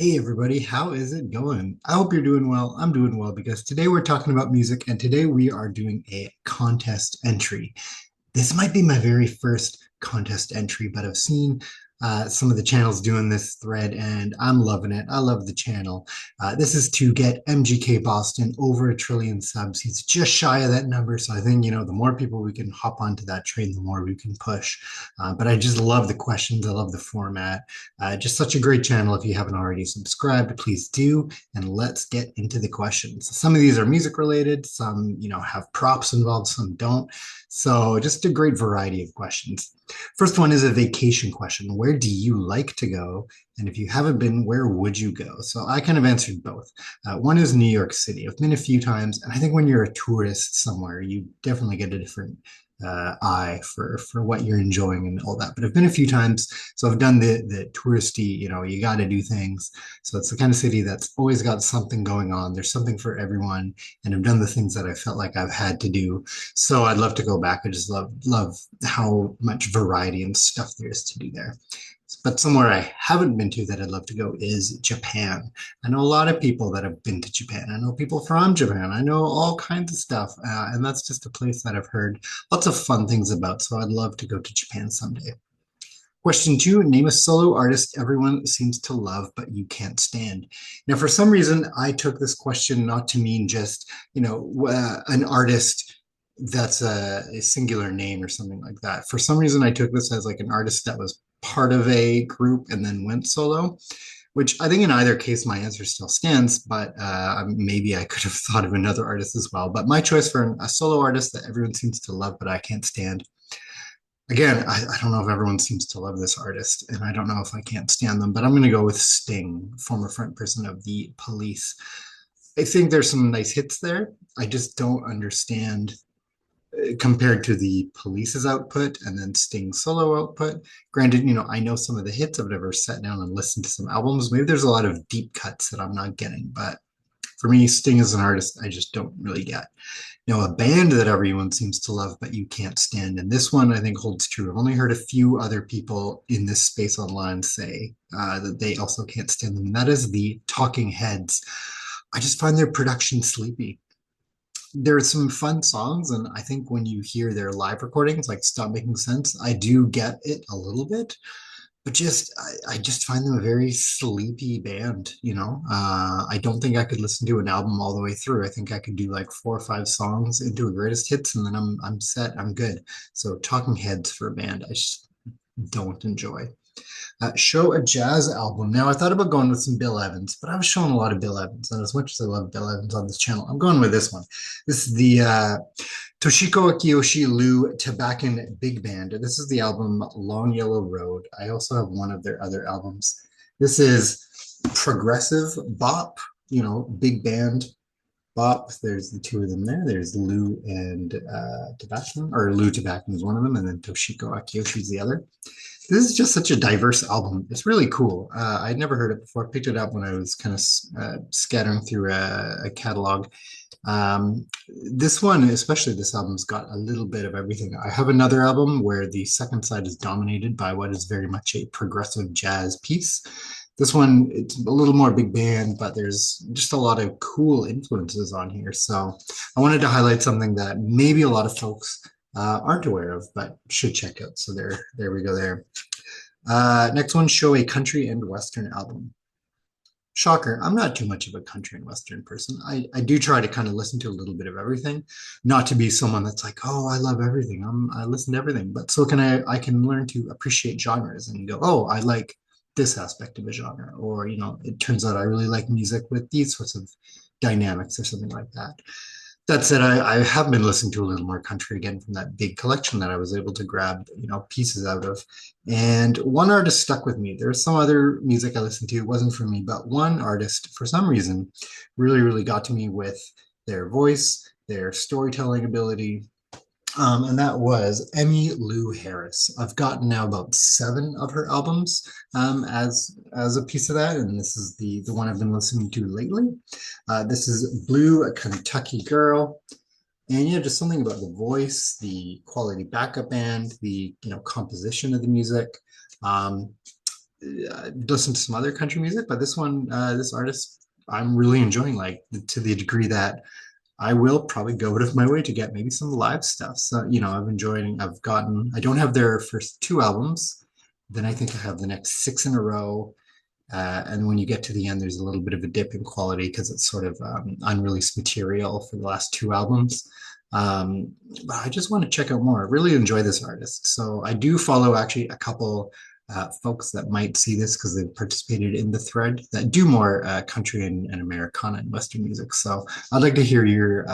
Hey everybody, how is it going? I hope you're doing well. I'm doing well because today we're talking about music and today we are doing a contest entry. This might be my very first contest entry, but I've seen some of the channels doing this thread and I'm loving it. I love the channel. This is to get MGK Boston over 1 trillion subs. He's just shy of that number. So I think, the more people we can hop onto that train, the more we can push. But I just love the questions. I love the format. Just such a great channel. If you haven't already subscribed, please do. And let's get into the questions. Some of these are music related. Some, have props involved. Some don't. So just a great variety of questions. First one is a vacation question. Where do you like to go? And if you haven't been, where would you go? So I kind of answered both. One is New York City. I've been a few times, and I think when you're a tourist somewhere, you definitely get a different eye for what you're enjoying and all that. But I've been a few times, so I've done the touristy. You got to do things. So it's the kind of city that's always got something going on. There's something for everyone, and I've done the things that I felt like I've had to do. So I'd love to go back. I just love how much variety and stuff there is to do there. But somewhere I haven't been to that I'd love to go is Japan. I know a lot of people that have been to Japan. I know people from Japan. I know all kinds of stuff. And that's just a place that I've heard lots of fun things about. So I'd love to go to Japan someday. Question two, name a solo artist everyone seems to love, but you can't stand. Now, for some reason, I took this question not to mean just, an artist that's a singular name or something like that. For some reason, I took this as like an artist that was part of a group and then went solo, which I think in either case, my answer still stands, but maybe I could have thought of another artist as well. But my choice for a solo artist that everyone seems to love, but I can't stand. Again, I don't know if everyone seems to love this artist, and I don't know if I can't stand them, but I'm going to go with Sting, former front person of the Police. I think there's some nice hits there. I just don't understand compared to the Police's output and then Sting's solo output. Granted, I know some of the hits. I've never sat down and listened to some albums. Maybe there's a lot of deep cuts that I'm not getting, but for me, Sting as an artist, I just don't really get. Now, a band that everyone seems to love, but you can't stand. And this one I think holds true. I've only heard a few other people in this space online say that they also can't stand them, and that is the Talking Heads. I just find their production sleepy. There are some fun songs, and I think when you hear their live recordings, like Stop Making Sense, I do get it a little bit, but I just find them a very sleepy band. I don't think I could listen to an album all the way through. I think I could do like 4 or 5 songs into a greatest hits, and then I'm set. I'm good. So Talking Heads for a band, I just don't enjoy. Show a jazz album. Now I thought about going with some Bill Evans, but I was showing a lot of Bill Evans, and as much as I love Bill Evans on this channel, I'm going with this one. This is the Toshiko Akiyoshi Lu Tabakan Big Band. This is the album Long Yellow Road. I also have one of their other albums. This is progressive bop, big band bop. There's the two of them there. There's Lou and Tabakan, or Lou Tabakan is one of them, and then Toshiko Akiyoshi is the other. This is just such a diverse album. It's really cool. I'd never heard it before. I picked it up when I was kind of scattering through a catalog. This one, especially this album's got a little bit of everything. I have another album where the second side is dominated by what is very much a progressive jazz piece. This one, it's a little more big band, but there's just a lot of cool influences on here. So I wanted to highlight something that maybe a lot of folks aren't aware of, but should check out. So there we go there. Next one, show a country and Western album. Shocker, I'm not too much of a country and Western person. I do try to kind of listen to a little bit of everything, not to be someone that's like, oh, I love everything. I listen to everything, but so can I can learn to appreciate genres and go, oh, I like this aspect of a genre, or it turns out I really like music with these sorts of dynamics or something like that. That said, I have been listening to a little more country again from that big collection that I was able to grab, pieces out of. And one artist stuck with me. There's some other music I listened to, it wasn't for me, but one artist, for some reason, really, really got to me with their voice, their storytelling ability, and that was Emmylou Harris. I've gotten now about 7 of her albums as a piece of that, and this is the one I've been listening to lately. This is Blue Kentucky Girl, and just something about the voice, the quality backup band, the composition of the music. Um, listen to some other country music, but this one, this artist, I'm really enjoying, like to the degree that I will probably go out of my way to get maybe some live stuff. So, I don't have their first two albums. Then I think I have the next six in a row. And when you get to the end, there's a little bit of a dip in quality because it's sort of unreleased material for the last two albums. But I just want to check out more. I really enjoy this artist. So I do follow actually a couple folks that might see this because they've participated in the thread that do more country and Americana and Western music. So I'd like to hear your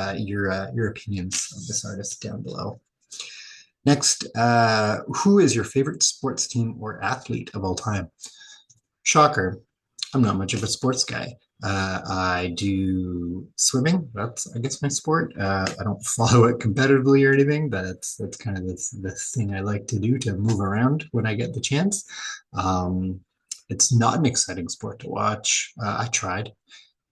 opinions of this artist down below. Next, who is your favorite sports team or athlete of all time? Shocker. I'm not much of a sports guy. I do swimming. That's, I guess, my sport. I don't follow it competitively or anything, but that's kind of this thing I like to do to move around when I get the chance. Um, it's not an exciting sport to watch. I tried.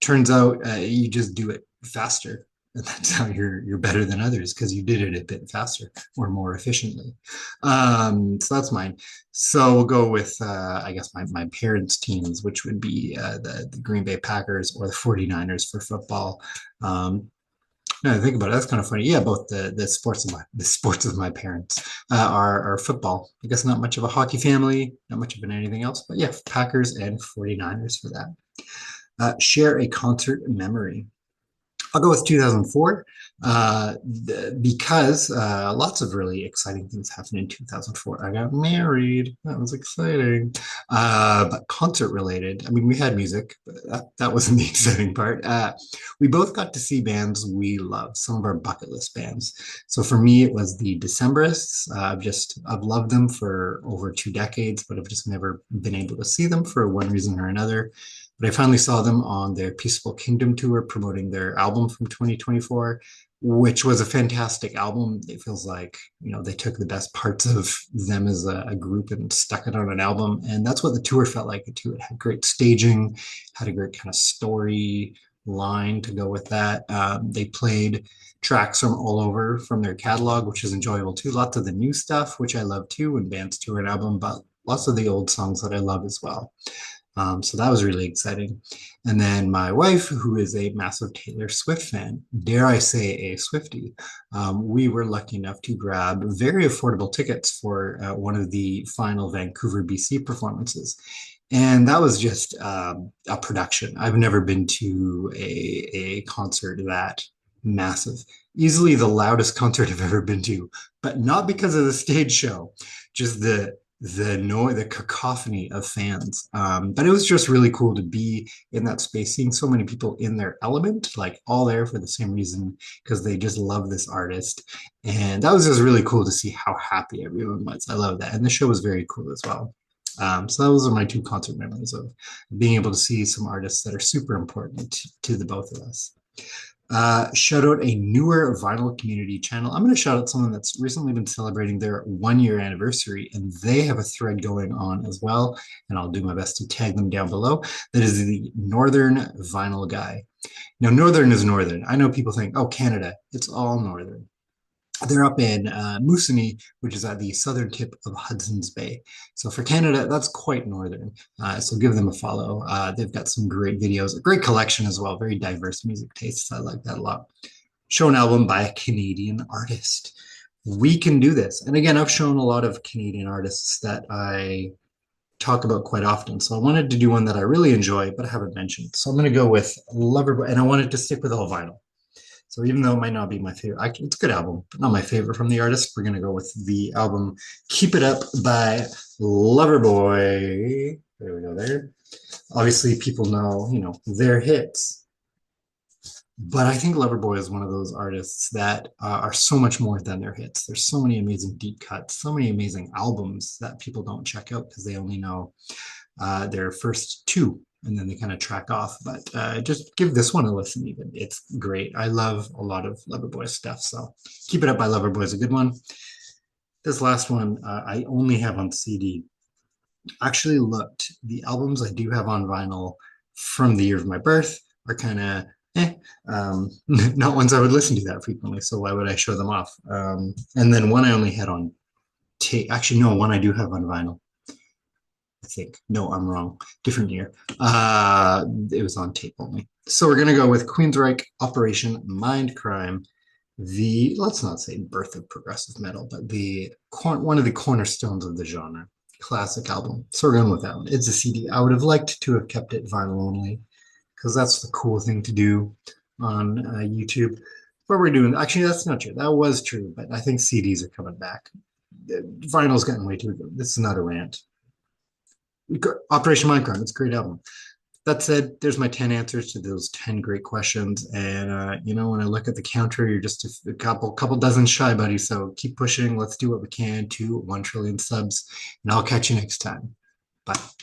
Turns out you just do it faster, and that's how you're better than others because you did it a bit faster or more efficiently. So that's mine. So we'll go with I guess my parents' teams, which would be the Green Bay Packers or the 49ers for football. Now I think about it, that's kind of funny. Yeah, both the sports of my parents are football. I guess not much of a hockey family, not much of an anything else, but yeah, Packers and 49ers for that. Share a concert memory. I'll go with 2004 because lots of really exciting things happened in 2004. I got married. That was exciting. But concert related, I mean, we had music, but that wasn't the exciting part. We both got to see bands we love, some of our bucket list bands. So for me, it was the Decemberists. I've loved them for over 2 decades, but I've just never been able to see them for one reason or another. But I finally saw them on their Peaceful Kingdom tour promoting their album from 2024, which was a fantastic album. It feels like, they took the best parts of them as a group and stuck it on an album. And that's what the tour felt like too. It had great staging, had a great kind of story line to go with that. They played tracks from all over from their catalog, which is enjoyable too. Lots of the new stuff, which I love too, when bands tour an album, but lots of the old songs that I love as well. So that was really exciting. And then my wife, who is a massive Taylor Swift fan, dare I say a Swiftie, we were lucky enough to grab very affordable tickets for one of the final Vancouver, BC performances. And that was just a production. I've never been to a concert that massive. Easily the loudest concert I've ever been to, but not because of the stage show, just the noise, the cacophony of fans. But it was just really cool to be in that space, seeing so many people in their element, like all there for the same reason, because they just love this artist. And that was just really cool to see how happy everyone was. I love that. And the show was very cool as well. So those are my two concert memories of being able to see some artists that are super important to the both of us. Shout out a newer vinyl community channel. I'm going to shout out someone that's recently been celebrating their 1 year anniversary, and they have a thread going on as well. And I'll do my best to tag them down below. That is the Northern Vinyl Guy. Now, Northern is Northern. I know people think, oh, Canada, it's all Northern. They're up in Moosonee, which is at the southern tip of Hudson's Bay. So for Canada, that's quite northern. So give them a follow. They've got some great videos, a great collection as well, very diverse music tastes. I like that a lot. Show an album by a Canadian artist. We can do this. And again, I've shown a lot of Canadian artists that I talk about quite often. So I wanted to do one that I really enjoy, but I haven't mentioned. So I'm going to go with Loverboy, and I wanted to stick with all vinyl. So even though it might not be my favorite, it's a good album, but not my favorite from the artist. We're going to go with the album Keep It Up by Loverboy. There we go there. Obviously, people know, their hits. But I think Loverboy is one of those artists that are so much more than their hits. There's so many amazing deep cuts, so many amazing albums that people don't check out because they only know their first two and then they kind of track off. But just give this one a listen even. It's great. I love a lot of Loverboy stuff. So Keep It Up by Loverboy is a good one. This last one I only have on CD. Actually looked, the albums I do have on vinyl from the year of my birth are kind of not ones I would listen to that frequently. So why would I show them off? And then one I only had on tape. Actually, no, one I do have on vinyl. I think. No, I'm wrong. Different year. It was on tape only. So we're gonna go with Queensryche, Operation Mindcrime, the let's not say birth of progressive metal, but the one of the cornerstones of the genre. Classic album. So we're going with that one. It's a CD. I would have liked to have kept it vinyl only because that's the cool thing to do on YouTube. But we're doing actually that's not true. That was true, but I think CDs are coming back. Vinyl's getting way too good. This is not a rant. Operation Mindcrime. It's a great album. That said, there's my 10 answers to those 10 great questions. And, when I look at the counter, you're just a couple dozen shy, buddy. So keep pushing. Let's do what we can to 1 trillion subs. And I'll catch you next time. Bye.